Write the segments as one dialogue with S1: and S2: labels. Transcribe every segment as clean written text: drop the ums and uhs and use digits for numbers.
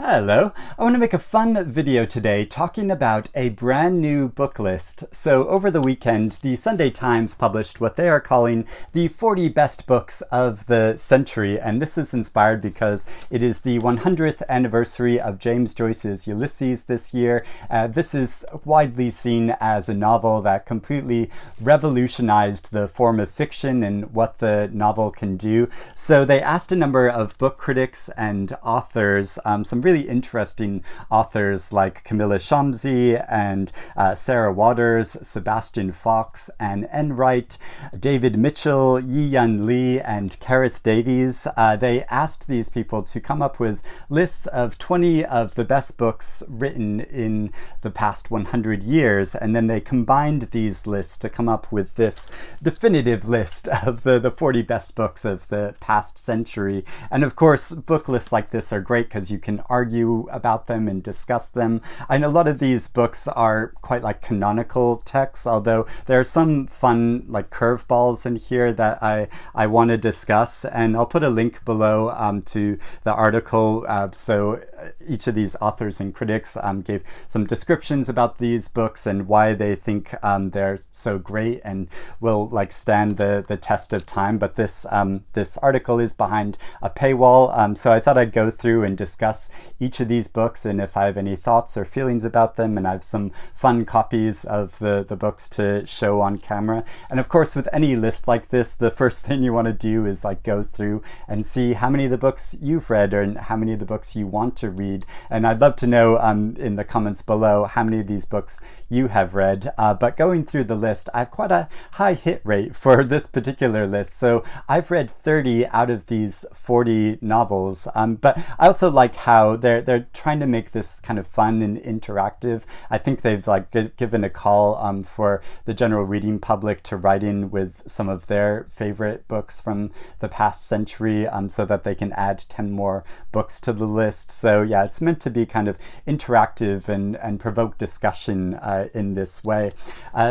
S1: Hello! I want to make a fun video today talking about a brand new book list. So over the weekend, the Sunday Times published what they are calling the 40 best books of the century, and this is inspired because it is the 100th anniversary of James Joyce's Ulysses this year. This is widely seen as a novel that completely revolutionized the form of fiction and what the novel can do. So they asked a number of book critics and authors, some really interesting authors like Camilla Shamsi and Sarah Waters, Sebastian Fox, Anne Enright, David Mitchell, Yi-Yun Lee, and Karis Davies. They asked these people to come up with lists of 20 of the best books written in the past 100 years, and then they combined these lists to come up with this definitive list of the 40 best books of the past century. And of course, book lists like this are great because you can argue about them and discuss them. And a lot of these books are quite like canonical texts, although there are some fun like curveballs in here that I want to discuss, and I'll put a link below to the article. So each of these authors and critics gave some descriptions about these books and why they think they're so great and will like stand the test of time. But this article is behind a paywall, so I thought I'd go through and discuss each of these books and if I have any thoughts or feelings about them, and I have some fun copies of the books to show on camera. And of course, with any list like this, the first thing you want to do is like go through and see how many of the books you've read or how many of the books you want to read. And I'd love to know in the comments below how many of these books you have read. But going through the list, I have quite a high hit rate for this particular list. So I've read 30 out of these 40 novels. But I also like how they're trying to make this kind of fun and interactive. I think they've like given a call for the general reading public to write in with some of their favorite books from the past century, so that they can add 10 more books to the list. So yeah, it's meant to be kind of interactive and provoke discussion in this way.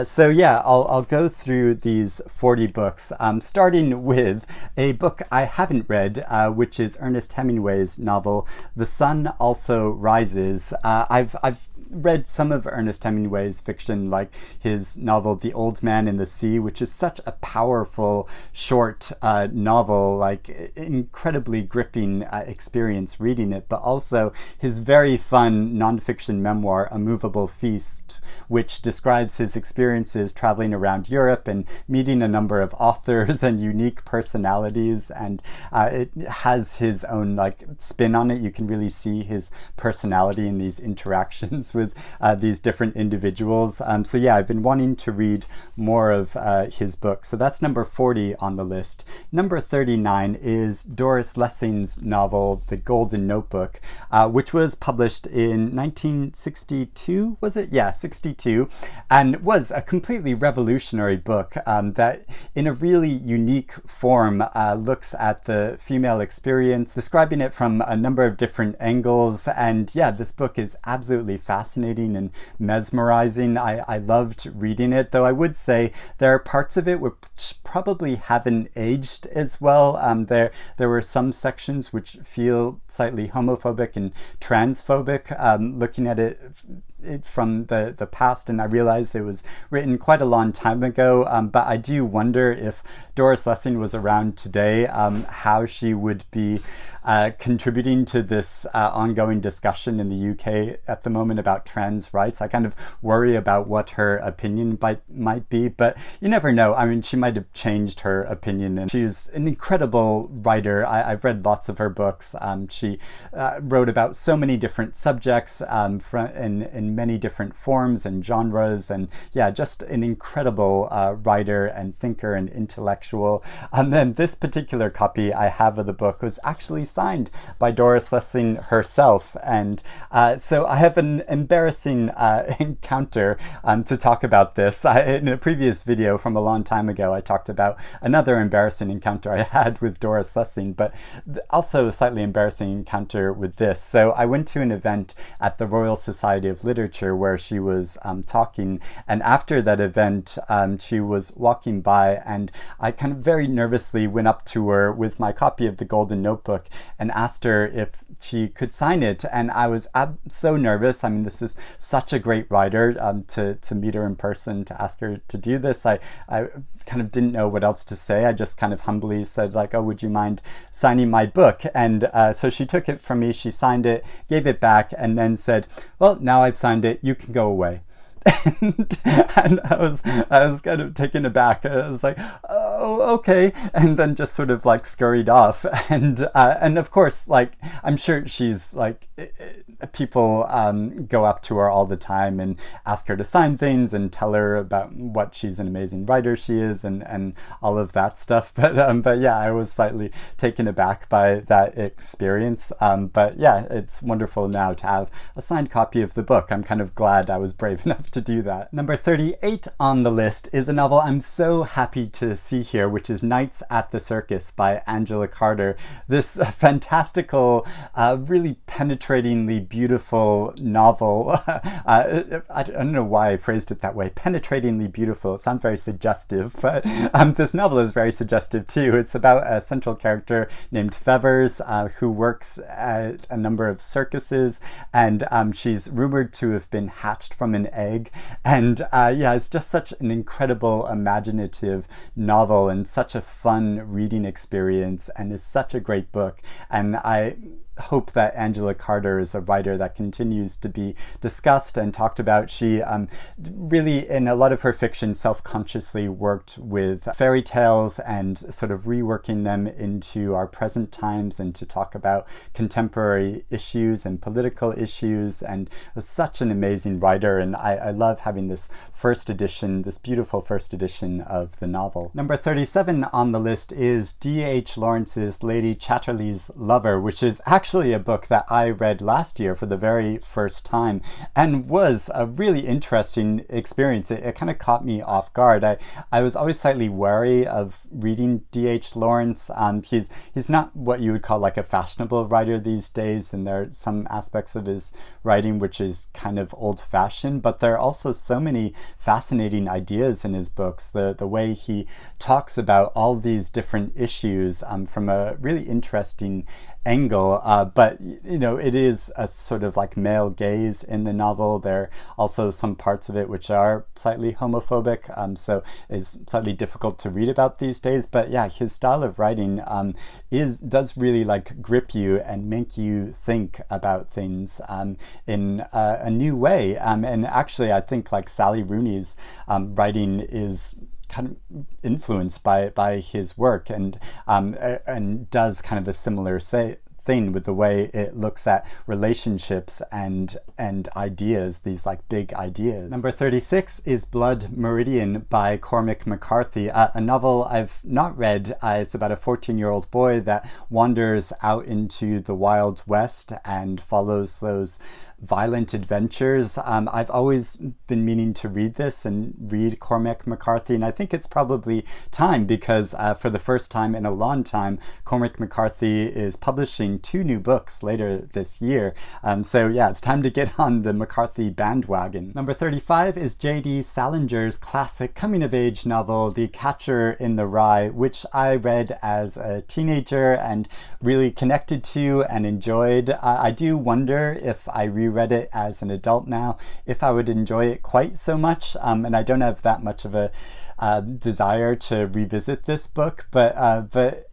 S1: So yeah, I'll go through these 40 books, starting with a book I haven't read, which is Ernest Hemingway's novel The Sun Also Rises. I've read some of Ernest Hemingway's fiction, like his novel The Old Man in the Sea, which is such a powerful short novel, like incredibly gripping experience reading it, but also his very fun nonfiction memoir A Movable Feast, which describes his experiences traveling around Europe and meeting a number of authors and unique personalities, and it has his own like spin on it. You can really see his personality in these interactions with these different individuals. So yeah, I've been wanting to read more of his books. So that's number 40 on the list. Number 39 is Doris Lessing's novel The Golden Notebook, which was published in 1962, was it? Yeah, 62, and was a completely revolutionary book that in a really unique form looks at the female experience, describing it from a number of different angles. And yeah, this book is absolutely fascinating and mesmerizing. I loved reading it, though I would say there are parts of it which probably haven't aged as well. There were some sections which feel slightly homophobic and transphobic, looking at it from the past, and I realized it was written quite a long time ago, but I do wonder if Doris Lessing was around today, how she would be contributing to this ongoing discussion in the UK at the moment about trans rights. I kind of worry about what her opinion might be, but you never know. I mean, she might have changed her opinion, and she's an incredible writer. I've read lots of her books. She wrote about so many different subjects in many different forms and genres, and yeah, just an incredible writer and thinker and intellectual. And then this particular copy I have of the book was actually signed by Doris Lessing herself, and so I have an embarrassing encounter to talk about this. In a previous video from a long time ago, I talked about another embarrassing encounter I had with Doris Lessing, but also a slightly embarrassing encounter with this. So I went to an event at the Royal Society of Literature Literature, where she was talking. And after that event, she was walking by, and I kind of very nervously went up to her with my copy of the Golden Notebook and asked her if she could sign it. And I was so nervous. I mean, this is such a great writer. To meet her in person, to ask her to do this, I kind of didn't know what else to say. I just kind of humbly said, like, oh, would you mind signing my book? And so she took it from me, she signed it, gave it back, and then said, well, now I've signed it, you can go away. and I was kind of taken aback. I was like, oh, okay, and then just sort of like scurried off. And of course, like, I'm sure she's like, people go up to her all the time and ask her to sign things and tell her about what she's an amazing writer she is, and all of that stuff. But yeah, I was slightly taken aback by that experience. But yeah, it's wonderful now to have a signed copy of the book. I'm kind of glad I was brave enough to do that. Number 38 on the list is a novel I'm so happy to see here, which is Nights at the Circus by Angela Carter. This fantastical, really penetratingly beautiful novel. I don't know why I phrased it that way. Penetratingly beautiful. It sounds very suggestive, but this novel is very suggestive too. It's about a central character named Fevers, who works at a number of circuses, and she's rumored to have been hatched from an egg. And yeah, it's just such an incredible, imaginative novel and such a fun reading experience, and is such a great book. And I hope that Angela Carter is a writer that continues to be discussed and talked about. She really, in a lot of her fiction, self-consciously worked with fairy tales and sort of reworking them into our present times and to talk about contemporary issues and political issues, and was such an amazing writer. And I love having this first edition, this beautiful first edition of the novel. Number 37 on the list is D.H. Lawrence's Lady Chatterley's Lover, which is actually a book that I read last year for the very first time, and was a really interesting experience. It kind of caught me off guard. I was always slightly wary of reading D.H. Lawrence. He's not what you would call like a fashionable writer these days, and there are some aspects of his writing which is kind of old-fashioned, but there are also so many fascinating ideas in his books. The way he talks about all these different issues from a really interesting angle, but you know, it is a sort of like male gaze in the novel. There are also some parts of it which are slightly homophobic, so it's slightly difficult to read about these days. But yeah, his style of writing does really like grip you and make you think about things in a new way. And actually, I think like Sally Rooney's writing is kind of influenced by his work, and does kind of a similar thing with the way it looks at relationships and ideas, these like big ideas. Number 36 is Blood Meridian by Cormac McCarthy, a novel I've not read. It's about a 14-year-old boy that wanders out into the Wild West and follows those violent adventures. I've always been meaning to read this and read Cormac McCarthy, and I think it's probably time, because for the first time in a long time, Cormac McCarthy is publishing 2 new books later this year. So yeah, it's time to get on the McCarthy bandwagon. Number 35 is J.D. Salinger's classic coming-of-age novel, The Catcher in the Rye, which I read as a teenager and really connected to and enjoyed. I do wonder if I reread it as an adult now, if I would enjoy it quite so much, and I don't have that much of a desire to revisit this book, but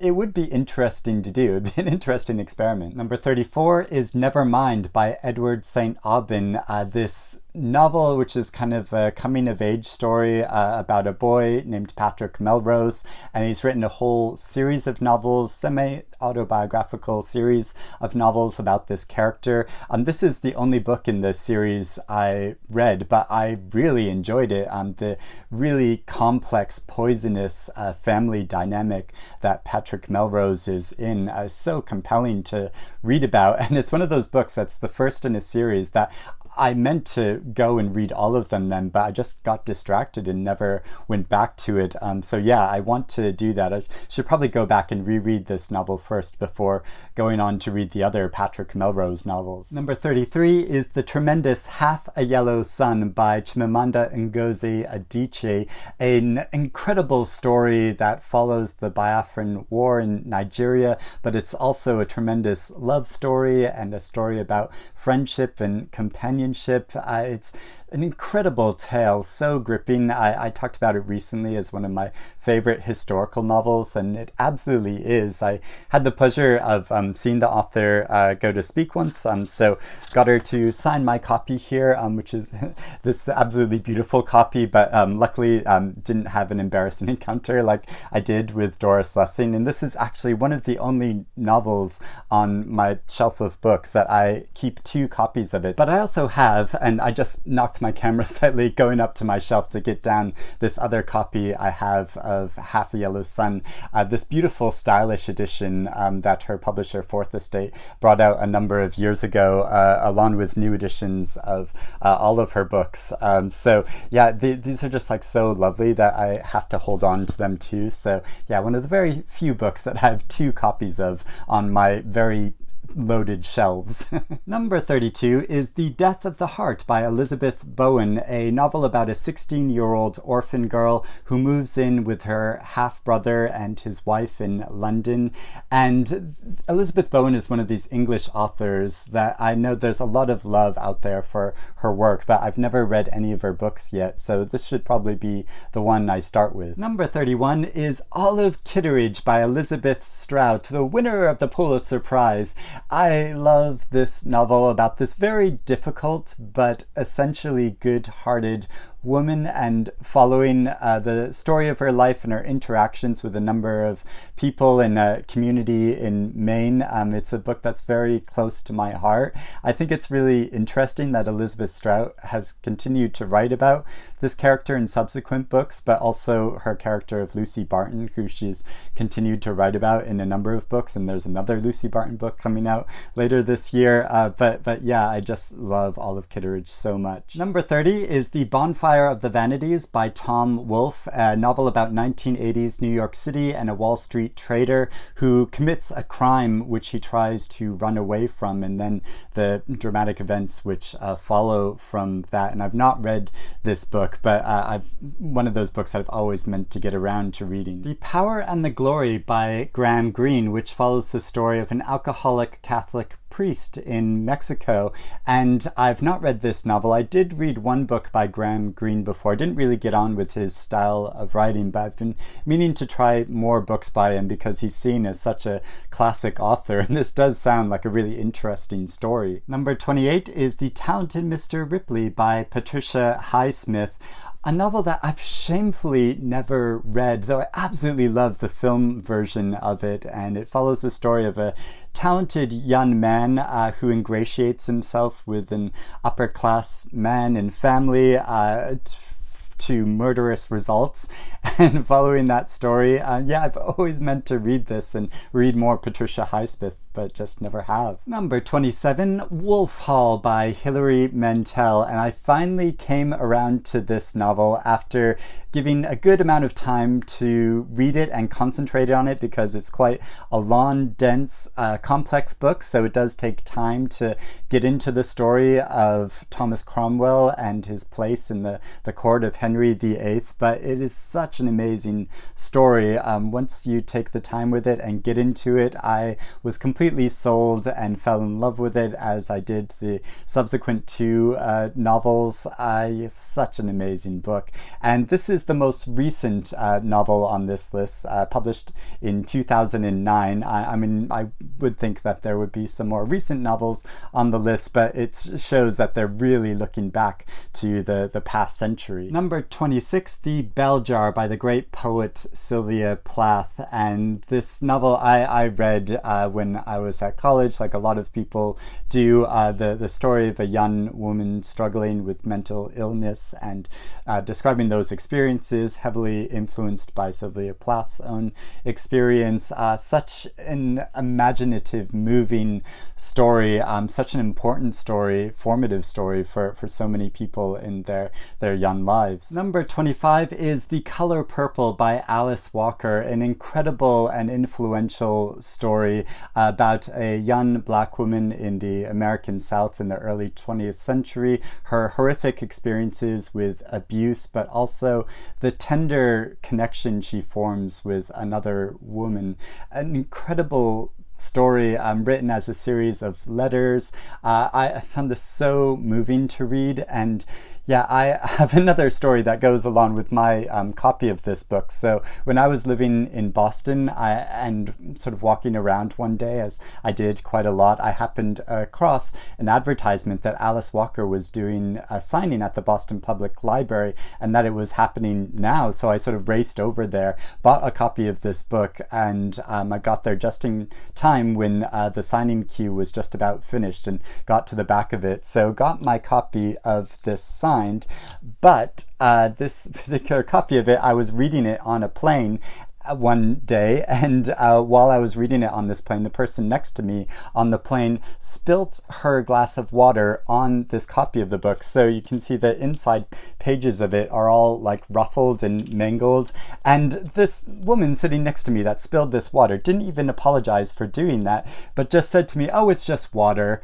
S1: it would be interesting to do. It would be an interesting experiment. Number 34 is Nevermind by Edward St. Aubyn. This novel, which is kind of a coming-of-age story about a boy named Patrick Melrose, and he's written a whole series of novels, semi-autobiographical series of novels about this character. This is the only book in the series I read, but I really enjoyed it. The really complex, poisonous family dynamic that Patrick Melrose is in is so compelling to read about, and it's one of those books that's the first in a series that I meant to go and read all of them then, but I just got distracted and never went back to it. So yeah, I want to do that. I should probably go back and reread this novel first before going on to read the other Patrick Melrose novels. Number 33 is the tremendous Half a Yellow Sun by Chimimanda Ngozi Adichie, an incredible story that follows the Biafran War in Nigeria, but it's also a tremendous love story and a story about friendship and companionship. It's an incredible tale, so gripping. I talked about it recently as one of my favorite historical novels, and it absolutely is. I had the pleasure of seeing the author go to speak once, so got her to sign my copy here, which is this absolutely beautiful copy, but luckily didn't have an embarrassing encounter like I did with Doris Lessing. And this is actually one of the only novels on my shelf of books that I keep 2 copies of it. But I also have, and I just knocked my camera slightly going up to my shelf to get down this other copy I have of Half a Yellow Sun, this beautiful stylish edition that her publisher Fourth Estate brought out a number of years ago, along with new editions of all of her books. So yeah, these are just like so lovely that I have to hold on to them too. So yeah, one of the very few books that I have 2 copies of on my very loaded shelves. Number 32 is The Death of the Heart by Elizabeth Bowen, a novel about a 16-year-old orphan girl who moves in with her half-brother and his wife in London. And Elizabeth Bowen is one of these English authors that I know there's a lot of love out there for her work, but I've never read any of her books yet, so this should probably be the one I start with. Number 31 is Olive Kitteridge by Elizabeth Strout, the winner of the Pulitzer Prize. I love this novel about this very difficult but essentially good-hearted woman, and following the story of her life and her interactions with a number of people in a community in Maine. It's a book that's very close to my heart. I think it's really interesting that Elizabeth Strout has continued to write about this character in subsequent books, but also her character of Lucy Barton, who she's continued to write about in a number of books, and there's another Lucy Barton book coming out later this year. But yeah, I just love Olive Kitteridge so much. Number 30 is The Bonfire of the Vanities by Tom Wolfe, a novel about 1980s New York City and a Wall Street trader who commits a crime which he tries to run away from, and then the dramatic events which follow from that. And I've not read this book, but one of those books I've always meant to get around to reading. The Power and the Glory by Greene, which follows the story of an alcoholic Catholic priest in Mexico. And I've not read this novel. I did read one book by Greene before. I didn't really get on with his style of writing, but I've been meaning to try more books by him because he's seen as such a classic author, and this does sound like a really interesting story. Number 28 is The Talented Mr. Ripley by Patricia Highsmith, a novel that I've shamefully never read, though I absolutely love the film version of it. And it follows the story of a talented young man who ingratiates himself with an upper-class man and family to murderous results. And following that story, yeah, I've always meant to read this and read more Patricia Highsmith, but just never have. Number 27, Wolf Hall by Hilary Mantel, and I finally came around to this novel after giving a good amount of time to read it and concentrate on it, because it's quite a long, dense, complex book, so it does take time to get into the story of Thomas Cromwell and his place in the court of Henry VIII, but it is such an amazing story. Once you take the time with it and get into it, I was completely sold and fell in love with it, as I did the subsequent 2 novels. Such an amazing book. And this is the most recent novel on this list, published in 2009. I mean, I would think that there would be some more recent novels on the list, but it shows that they're really looking back to the past century. Number 26, The Bell Jar by the great poet Sylvia Plath. And this novel I read when I I was at college, like a lot of people do. The story of a young woman struggling with mental illness and describing those experiences, heavily influenced by Sylvia Plath's own experience. Such an imaginative, moving story, such an important story, formative story for so many people in their young lives. Number 25 is The Color Purple by Alice Walker, an incredible and influential story about a young black woman in the American South in the early 20th century, her horrific experiences with abuse, but also the tender connection she forms with another woman. An incredible story written as a series of letters. I found this so moving to read, and yeah, I have another story that goes along with my copy of this book. So when I was living in Boston and sort of walking around one day, as I did quite a lot, I happened across an advertisement that Alice Walker was doing a signing at the Boston Public Library, and that it was happening now. So I sort of raced over there, bought a copy of this book, and I got there just in time when the signing queue was just about finished, and got to the back of it. So got my copy of this sign. But this particular copy of it, I was reading it on a plane one day, and while I was reading it on this plane, the person next to me on the plane spilt her glass of water on this copy of the book. So you can see the inside pages of it are all like ruffled and mangled, and this woman sitting next to me that spilled this water didn't even apologize for doing that, but just said to me, "Oh, it's just water."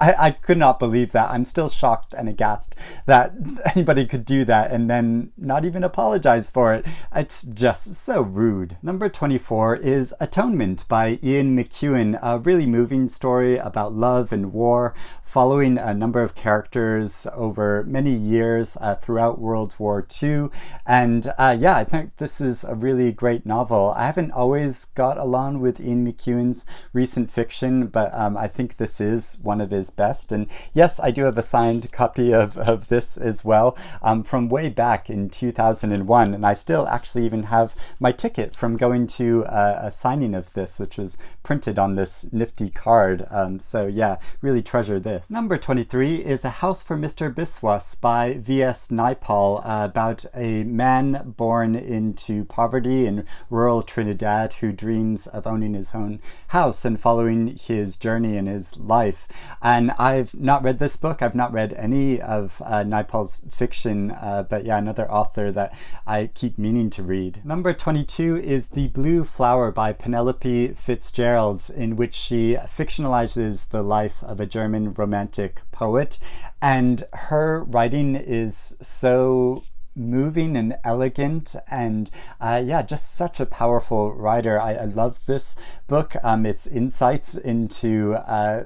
S1: I could not believe that. I'm still shocked and aghast that anybody could do that and then not even apologize for it. It's just so rude. Number 24 is Atonement by Ian McEwan, a really moving story about love and war, following a number of characters over many years throughout World War II. And yeah, I think this is a really great novel. I haven't always got along with Ian McEwan's recent fiction, but I think this is one of his best. And yes, I do have a signed copy of this as well from way back in 2001. And I still actually even have my ticket from going to a signing of this, which was printed on this nifty card. So yeah, really treasure this. Number 23 is A House for Mr Biswas by V.S. Naipaul, about a man born into poverty in rural Trinidad who dreams of owning his own house and following his journey in his life. And I've not read this book. I've not read any of Naipaul's fiction, but yeah, another author that I keep meaning to read. Number 22 is The Blue Flower by Penelope Fitzgerald, in which she fictionalizes the life of a German romantic poet, and her writing is so moving and elegant, and yeah, just such a powerful writer. I love this book. Its insights into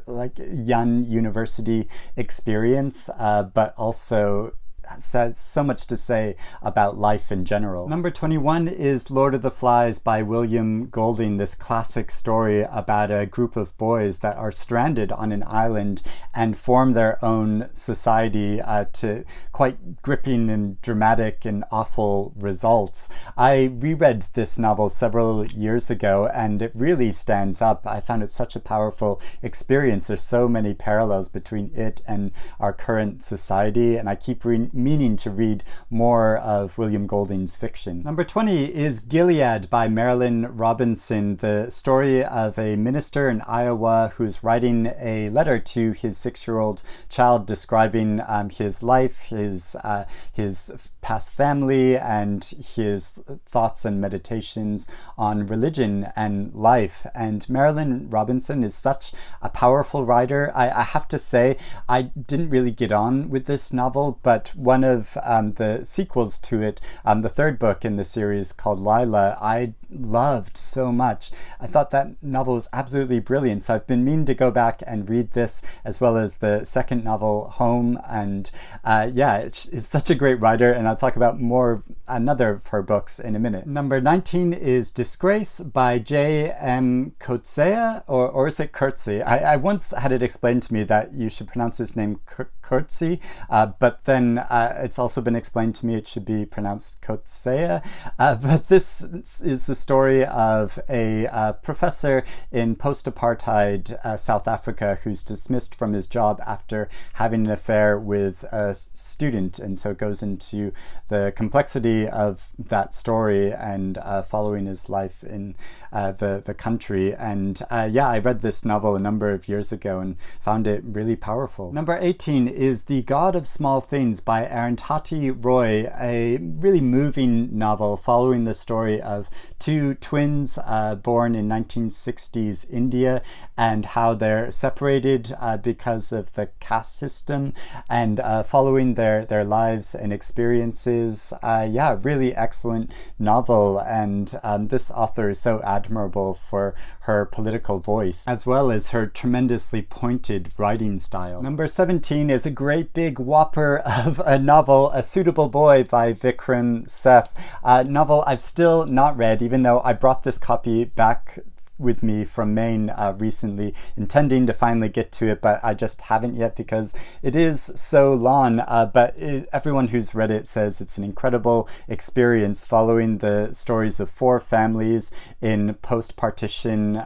S1: like young university experience, but also has so much to say about life in general. Number 21 is Lord of the Flies by William Golding, this classic story about a group of boys that are stranded on an island and form their own society to quite gripping and dramatic and awful results. I reread this novel several years ago, and it really stands up. I found it such a powerful experience. There's so many parallels between it and our current society, and I keep meaning to read more of William Golding's fiction. Number 20 is Gilead by Marilynne Robinson, the story of a minister in Iowa who's writing a letter to his 6-year-old child describing his life, his past family, and his thoughts and meditations on religion and life. And Marilynne Robinson is such a powerful writer. I have to say, I didn't really get on with this novel, but one of the sequels to it, the third book in the series called Lila, I loved so much. I thought that novel was absolutely brilliant, so I've been meaning to go back and read this, as well as the second novel, Home. And yeah, it's such a great writer, and I'll talk about more of another of her books in a minute. Number 19 is Disgrace by J.M. Coetzee, or is it Coetzee? I once had it explained to me that you should pronounce his name Coetzee, but then it's also been explained to me it should be pronounced Coetzee. But this is the story of a professor in post-apartheid South Africa who's dismissed from his job after having an affair with a student, and so it goes into the complexity of that story and following his life in the country. And yeah, I read this novel a number of years ago and found it really powerful. Number 18 is The God of Small Things by Arundhati Roy, a really moving novel following the story of two twins born in 1960s India and how they're separated because of the caste system, and following their lives and experiences. Yeah, really excellent novel, and this author is so admirable for her political voice as well as her tremendously pointed writing style. Number 17 is a great big whopper of a novel, A Suitable Boy by Vikram Seth. Novel I've still not read, even though I brought this copy back with me from Maine recently, intending to finally get to it, but I just haven't yet because it is so long. But everyone who's read it says it's an incredible experience following the stories of four families in post-partition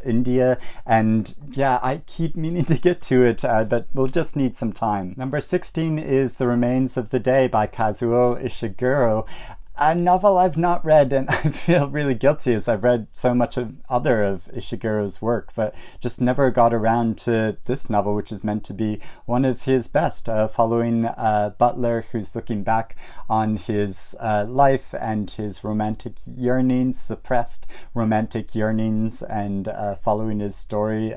S1: India. And yeah, I keep meaning to get to it, but we'll just need some time. Number 16 is The Remains of the Day by Kazuo Ishiguro. A novel I've not read, and I feel really guilty as I've read so much of Ishiguro's work, but just never got around to this novel, which is meant to be one of his best, following a butler who's looking back on his life and his romantic yearnings, suppressed romantic yearnings, and following his story.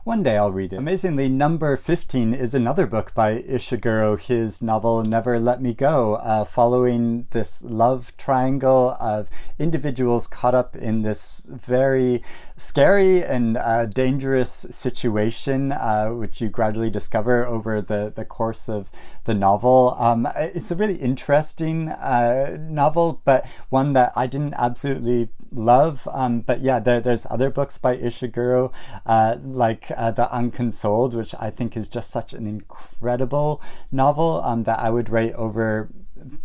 S1: One day I'll read it. Amazingly, number 15 is another book by Ishiguro, his novel Never Let Me Go, following this love triangle of individuals caught up in this very scary and dangerous situation, which you gradually discover over the course of the novel. It's a really interesting novel, but one that I didn't absolutely love. But yeah, there's other books by Ishiguro, like The Unconsoled, which I think is just such an incredible novel that I would rate over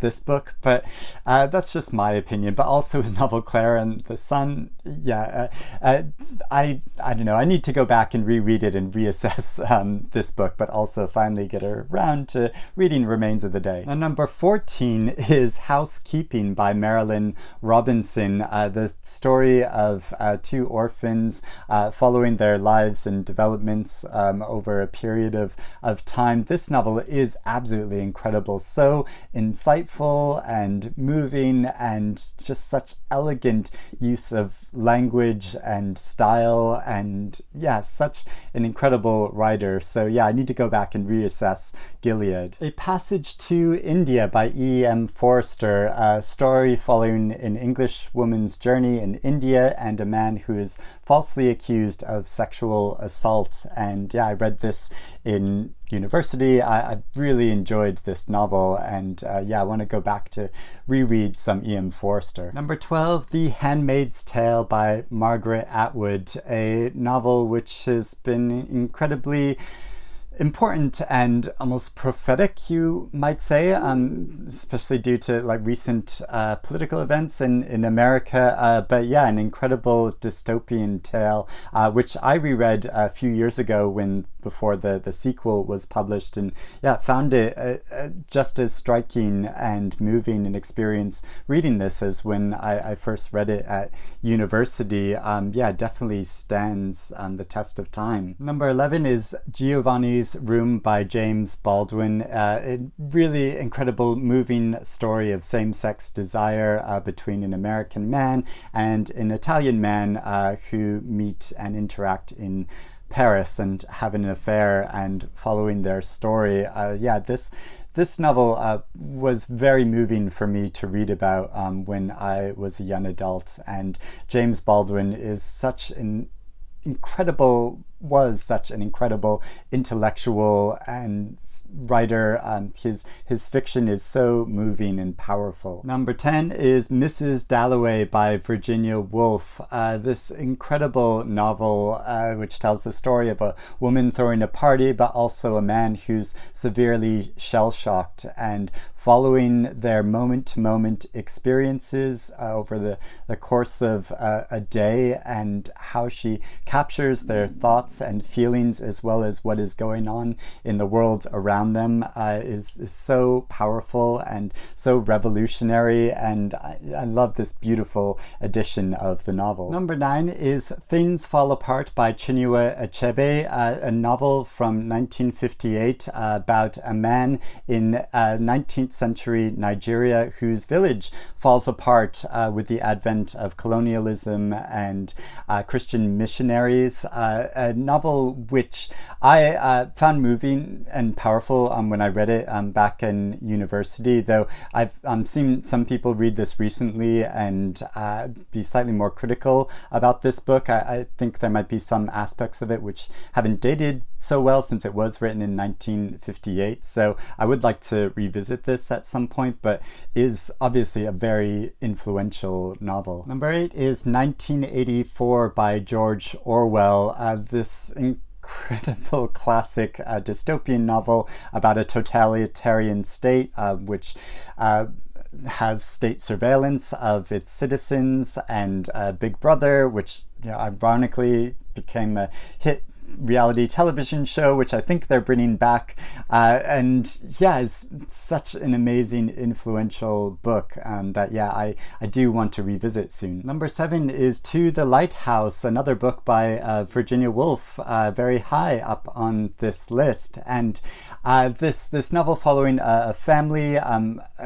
S1: this book, but that's just my opinion. But also his novel Clara and the Sun, yeah, I don't know, I need to go back and reread it and reassess this book, but also finally get around to reading Remains of the Day. And number 14 is Housekeeping by Marilyn Robinson, the story of two orphans following their lives and developments over a period of time. This novel is absolutely incredible, so insightful and moving, and just such elegant use of language and style, and yeah, such an incredible writer. So yeah, I need to go back and reassess Gilead. A Passage to India by E.M. Forster, a story following an English woman's journey in India and a man who is falsely accused of sexual assault. And yeah, I read this in university. I really enjoyed this novel, and yeah, I want to go back to reread some E.M. Forster. Number 12, The Handmaid's Tale by Margaret Atwood, a novel which has been incredibly important and almost prophetic, you might say, especially due to like recent political events in America. But yeah, an incredible dystopian tale, which I reread a few years ago before the sequel was published, and yeah, found it just as striking and moving an experience reading this as when I first read it at university. Yeah, definitely stands the test of time. Number 11 is Giovanni's Room by James Baldwin, a really incredible moving story of same-sex desire between an American man and an Italian man who meet and interact in Paris and have an affair, and following their story. Yeah, this novel was very moving for me to read about when I was a young adult, and James Baldwin is such an incredible intellectual and writer. His fiction is so moving and powerful. Number 10 is Mrs. Dalloway by Virginia Woolf, this incredible novel which tells the story of a woman throwing a party, but also a man who's severely shell-shocked, and following their moment-to-moment experiences over the course of a day, and how she captures their thoughts and feelings as well as what is going on in the world around them is so powerful and so revolutionary, and I love this beautiful edition of the novel. Number 9 is Things Fall Apart by Chinua Achebe, a novel from 1958 about a man in 19th century Nigeria whose village falls apart with the advent of colonialism and Christian missionaries. A novel which I found moving and powerful when I read it back in university, though I've seen some people read this recently and be slightly more critical about this book. I think there might be some aspects of it which haven't dated so well since it was written in 1958, so I would like to revisit this at some point, but is obviously a very influential novel. Number 8 is 1984 by George Orwell. This incredible classic dystopian novel about a totalitarian state which has state surveillance of its citizens, and Big Brother, which ironically became a hit reality television show, which I think they're bringing back, and it's such an amazing, influential book that I do want to revisit soon. Number 7 is To the Lighthouse, another book by Virginia Woolf, very high up on this list, and this novel following a family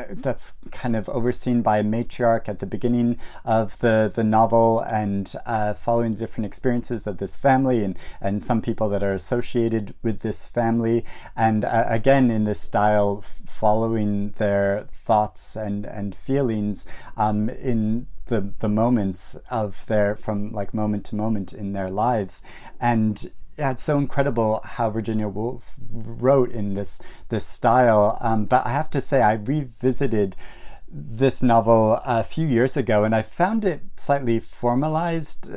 S1: that's kind of overseen by a matriarch at the beginning of the novel, and following the different experiences of this family and some people that are associated with this family, and again in this style, following their thoughts and feelings in the moments of from like moment to moment in their lives. And it's so incredible how Virginia Woolf wrote in this style, but I have to say I revisited this novel a few years ago, and I found it slightly formalized,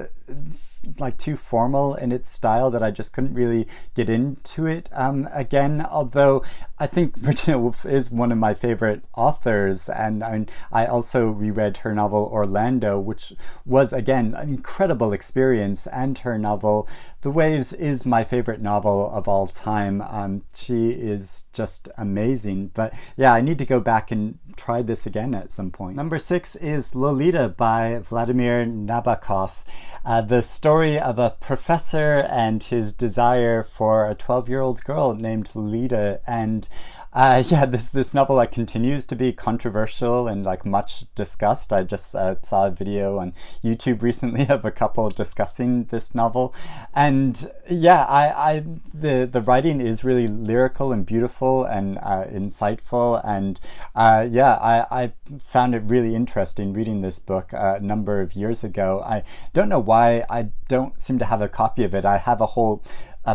S1: like too formal in its style, that I just couldn't really get into it again, although I think Virginia Woolf is one of my favorite authors, and I also reread her novel Orlando, which was again an incredible experience, and her novel The Waves is my favorite novel of all time. She is just amazing, but I need to go back and try this again at some point. Number 6 is Lolita by Vladimir Nabokov, the story of a professor and his desire for a 12-year-old girl named Lolita. And this novel continues to be controversial and much discussed. I just saw a video on YouTube recently of a couple discussing this novel, and the writing is really lyrical and beautiful and insightful, and I found it really interesting reading this book a number of years ago. I don't know why I don't seem to have a copy of it. I have a whole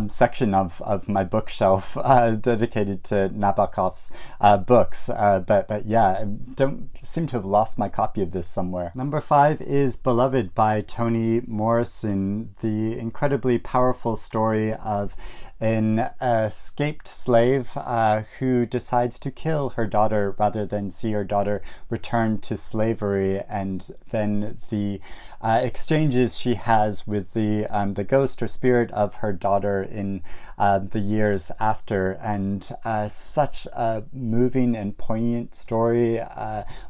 S1: section of my bookshelf dedicated to Nabokov's books, but I don't seem to have lost my copy of this somewhere. Number 5 is Beloved by Toni Morrison, the incredibly powerful story of an escaped slave who decides to kill her daughter rather than see her daughter return to slavery, and then the exchanges she has with the ghost or spirit of her daughter in the years after. And such a moving and poignant story.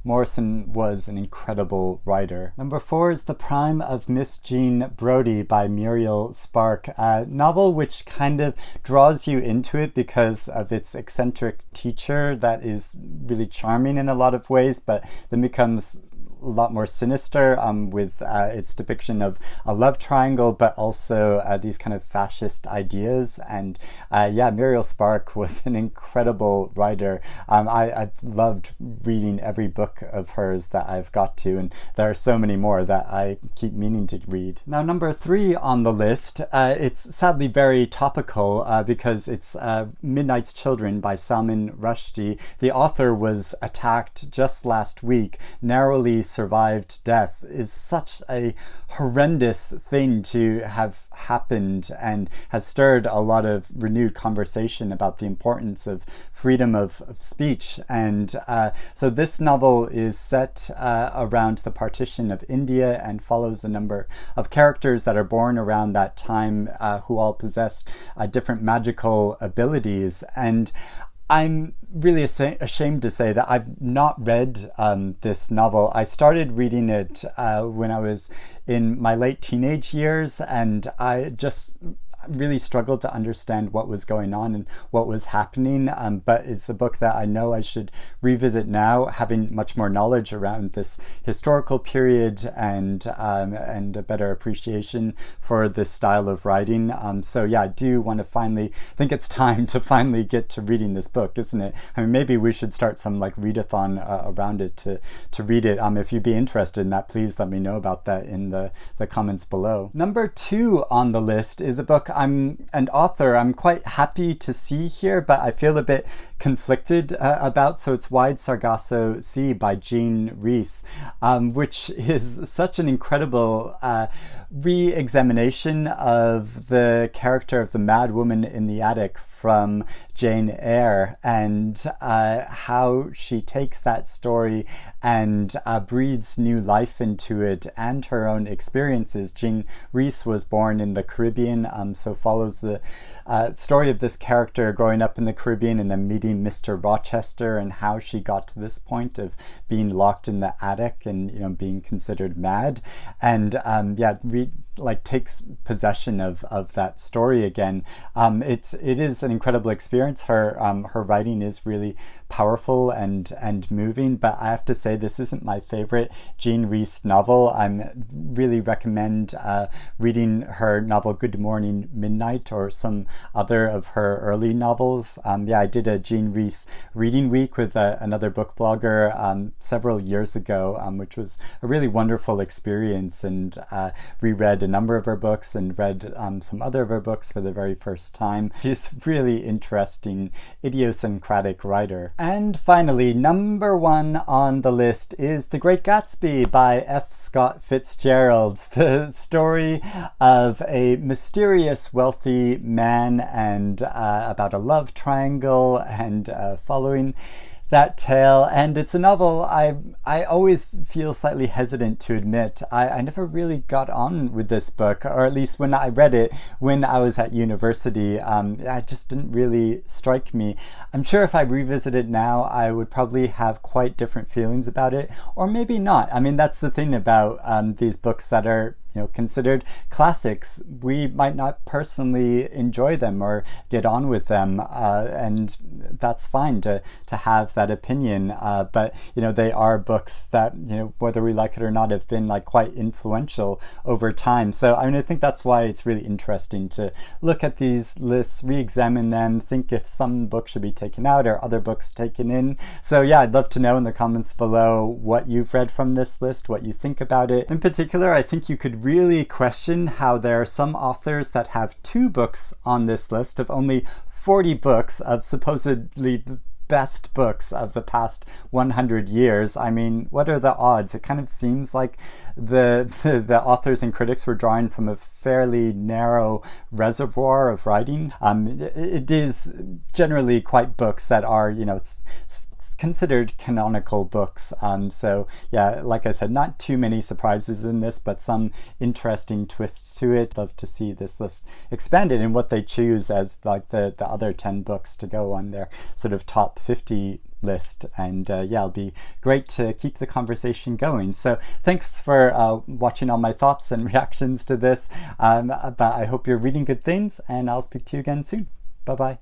S1: Morrison was an incredible writer. Number 4 is The Prime of Miss Jean Brodie by Muriel Spark, a novel which kind of draws you into it because of its eccentric teacher that is really charming in a lot of ways, but then becomes a lot more sinister with its depiction of a love triangle, but also these kind of fascist ideas. And Muriel Spark was an incredible writer. I loved reading every book of hers that I've got to, and there are so many more that I keep meaning to read. Now, number 3 on the list, it's sadly very topical because it's Midnight's Children by Salman Rushdie. The author was attacked just last week, narrowly survived death is such a horrendous thing to have happened, and has stirred a lot of renewed conversation about the importance of freedom of speech. And so this novel is set around the partition of India and follows a number of characters that are born around that time who all possess different magical abilities. And I'm really ashamed to say that I've not read this novel. I started reading it when I was in my late teenage years, and I just really struggled to understand what was going on and what was happening, but it's a book that I know I should revisit now, having much more knowledge around this historical period and a better appreciation for this style of writing. So yeah, I do want to finally, think it's time to finally get to reading this book, isn't it? I mean, maybe we should start some like readathon around it to read it. If you'd be interested in that, please let me know about that in the comments below. Number 2 on the list is a book I'm an author I'm quite happy to see here, but I feel a bit conflicted about. So it's Wide Sargasso Sea by Jean Rhys, which is such an incredible re-examination of the character of the mad woman in the attic from Jane Eyre, and how she takes that story and breathes new life into it and her own experiences. Jean Rhys was born in the Caribbean, so follows the story of this character growing up in the Caribbean and then meeting Mr. Rochester, and how she got to this point of being locked in the attic and being considered mad. And takes possession of that story again. It is an incredible experience. Her writing is really powerful and moving, but I have to say this isn't my favorite Jean Rhys novel. I really recommend reading her novel Good Morning Midnight or some other of her early novels. I did a Jean Rhys reading week with another book blogger several years ago, which was a really wonderful experience, and reread a number of her books and read some other of her books for the very first time. She's a really interesting, idiosyncratic writer. And finally, number 1 on the list is The Great Gatsby by F. Scott Fitzgerald, the story of a mysterious wealthy man and about a love triangle and following that tale. And it's a novel I always feel slightly hesitant to admit. I never really got on with this book, or at least when I read it when I was at university. It just didn't really strike me. I'm sure if I revisit it now, I would probably have quite different feelings about it, or maybe not. I mean, that's the thing about these books that are considered classics. We might not personally enjoy them or get on with them, and that's fine to have that opinion. But they are books that whether we like it or not have been like quite influential over time. So I think that's why it's really interesting to look at these lists, re-examine them, think if some books should be taken out or other books taken in. So yeah, I'd love to know in the comments below what you've read from this list, what you think about it. In particular, I think you could really question how there are some authors that have 2 books on this list of only 40 books of supposedly the best books of the past 100 years. I mean, what are the odds? It kind of seems like the authors and critics were drawing from a fairly narrow reservoir of writing. It is generally quite books that are, considered canonical books. So yeah, like I said, not too many surprises in this, but some interesting twists to it. Love to see this list expanded and what they choose as like the other 10 books to go on their sort of top 50 list. And it'll be great to keep the conversation going. So thanks for watching all my thoughts and reactions to this, but I hope you're reading good things, and I'll speak to you again soon. Bye bye.